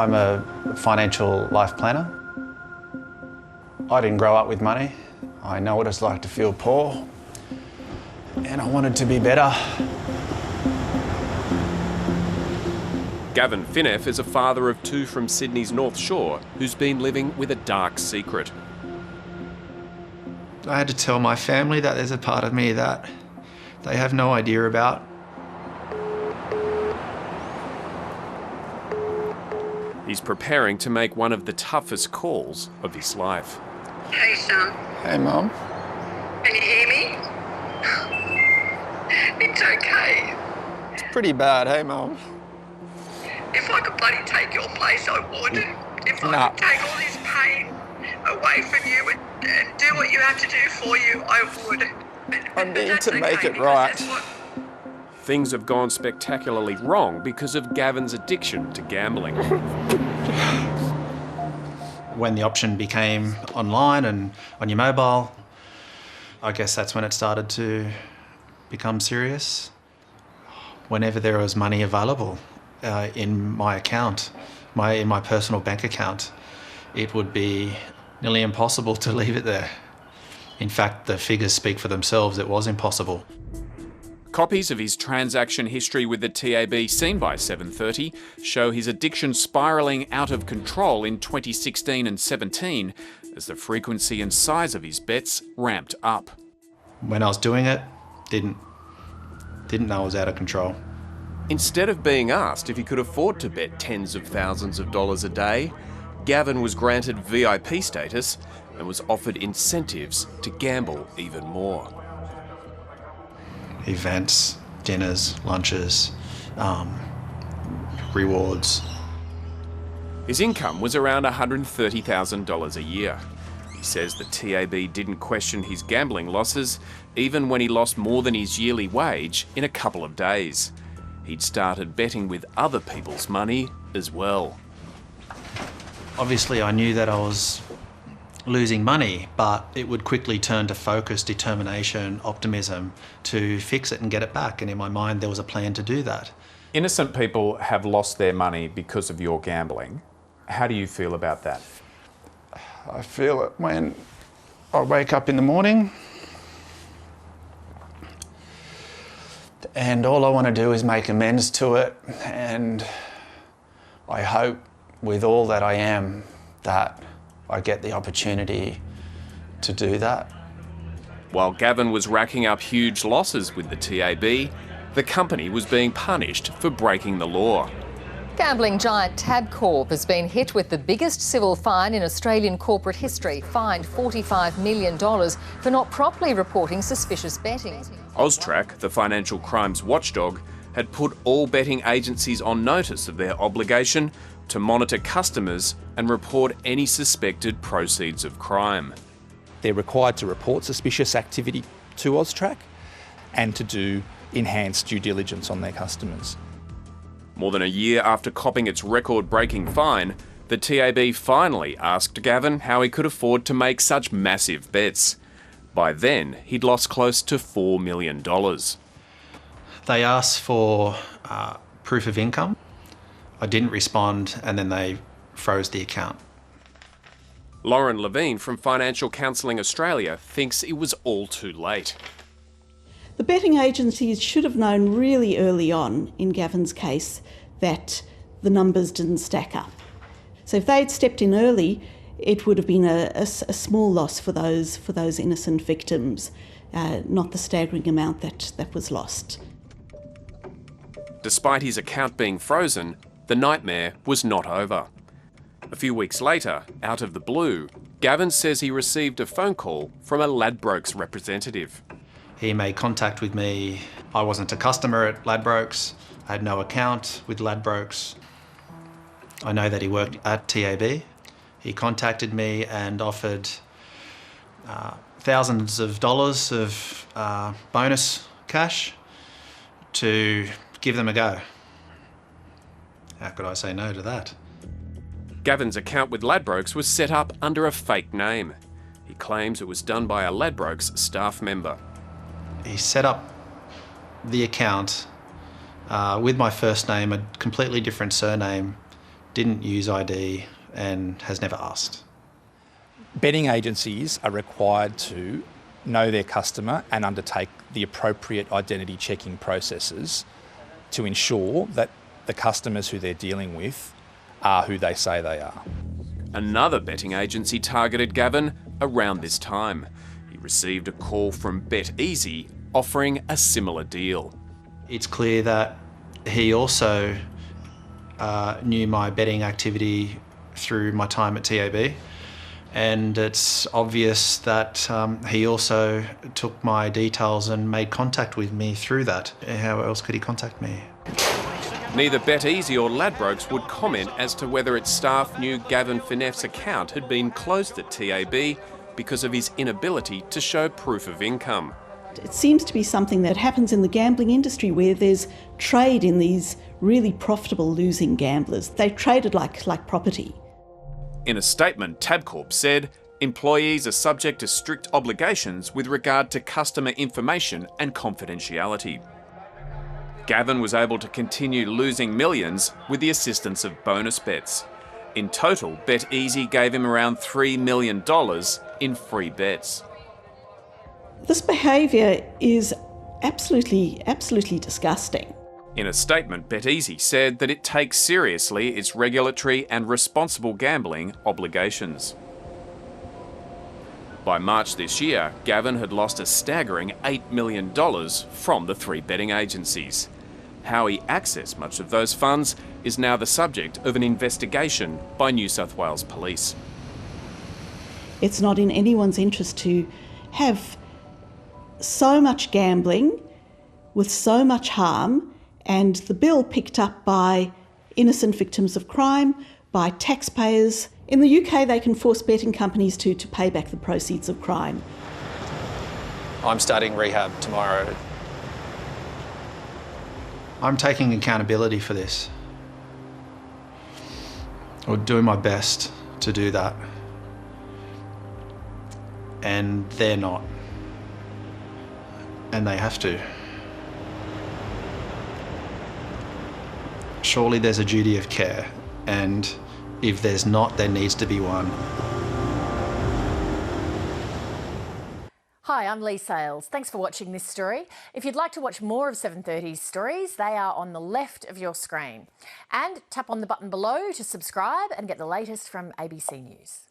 I'm a financial life planner. I didn't grow up with money. I know what it's like to feel poor, and I wanted to be better. Gavin Fineff is a father of two from Sydney's North Shore who's been living with a dark secret. I had to tell my family that there's a part of me that they have no idea about. He's preparing to make one of the toughest calls of his life. Hey, son. Hey, Mum. Can you hear me? It's okay. It's pretty bad, hey, Mum. If I could bloody take your place, I would. If I Nah. could take all this pain away from you and do what you have to do for you, I would. I need That's to make okay, it because right. that's what- Things have gone spectacularly wrong because of Gavin's addiction to gambling. When the option became online and on your mobile, I guess that's when it started to become serious. Whenever there was money available in my account, in my personal bank account, it would be nearly impossible to leave it there. In fact, the figures speak for themselves. It was impossible. Copies of his transaction history with the TAB seen by 730 show his addiction spiralling out of control in 2016 and 17 as the frequency and size of his bets ramped up. When I was doing it, didn't know I was out of control. Instead of being asked if he could afford to bet tens of thousands of dollars a day, Gavin was granted VIP status and was offered incentives to gamble even more. Events, dinners, lunches, rewards. His income was around $130,000 a year. He says the TAB didn't question his gambling losses, even when he lost more than his yearly wage in a couple of days. He'd started betting with other people's money as well. Obviously, I knew that I was losing money, but it would quickly turn to focus, determination, optimism to fix it and get it back. And in my mind, there was a plan to do that. Innocent people have lost their money because of your gambling. How do you feel about that? I feel it when I wake up in the morning and all I want to do is make amends to it, and I hope with all that I am that I get the opportunity to do that. While Gavin was racking up huge losses with the TAB, the company was being punished for breaking the law. Gambling giant Tabcorp has been hit with the biggest civil fine in Australian corporate history, fined $45 million for not properly reporting suspicious betting. AUSTRAC, the financial crimes watchdog, had put all betting agencies on notice of their obligation to monitor customers and report any suspected proceeds of crime. They're required to report suspicious activity to AUSTRAC and to do enhanced due diligence on their customers. More than a year after copping its record-breaking fine, the TAB finally asked Gavin how he could afford to make such massive bets. By then, he'd lost close to $4 million. They asked for proof of income. I didn't respond, and then they froze the account. Lauren Levine from Financial Counselling Australia thinks it was all too late. The betting agencies should have known really early on in Gavin's case that the numbers didn't stack up. So if they'd stepped in early, it would have been a small loss for those innocent victims, not the staggering amount that was lost. Despite his account being frozen, the nightmare was not over. A few weeks later, out of the blue, Gavin says he received a phone call from a Ladbrokes representative. He made contact with me. I wasn't a customer at Ladbrokes. I had no account with Ladbrokes. I know that he worked at TAB. He contacted me and offered thousands of dollars of bonus cash to give them a go. How could I say no to that? Gavin's account with Ladbrokes was set up under a fake name. He claims it was done by a Ladbrokes staff member. He set up the account with my first name, a completely different surname didn't use ID, and has never asked. Betting agencies are required to know their customer and undertake the appropriate identity checking processes to ensure that the customers who they're dealing with are who they say they are. Another betting agency targeted Gavin around this time. He received a call from BetEasy offering a similar deal. It's clear that he also knew my betting activity through my time at TAB, and it's obvious that he also took my details and made contact with me through that. How else could he contact me? Neither BetEasy or Ladbrokes would comment as to whether its staff knew Gavin Fineff's account had been closed at TAB because of his inability to show proof of income. It seems to be something that happens in the gambling industry where there's trade in these really profitable losing gamblers. They traded like property. In a statement, Tabcorp said employees are subject to strict obligations with regard to customer information and confidentiality. Gavin was able to continue losing millions with the assistance of bonus bets. In total, BetEasy gave him around $3 million in free bets. This behaviour is absolutely disgusting. In a statement, BetEasy said that it takes seriously its regulatory and responsible gambling obligations. By March this year, Gavin had lost a staggering $8 million from the 3 betting agencies. How he accessed much of those funds is now the subject of an investigation by New South Wales Police. It's not in anyone's interest to have so much gambling with so much harm, and the bill picked up by innocent victims of crime, by taxpayers. In the UK, they can force betting companies to pay back the proceeds of crime. I'm starting rehab tomorrow. I'm taking accountability for this, or doing my best to do that, and they're not, and they have to. Surely there's a duty of care, and if there's not, there needs to be one. Hi, I'm Lee Sales. Thanks for watching this story. If you'd like to watch more of 730's stories, they are on the left of your screen. And tap on the button below to subscribe and get the latest from ABC News.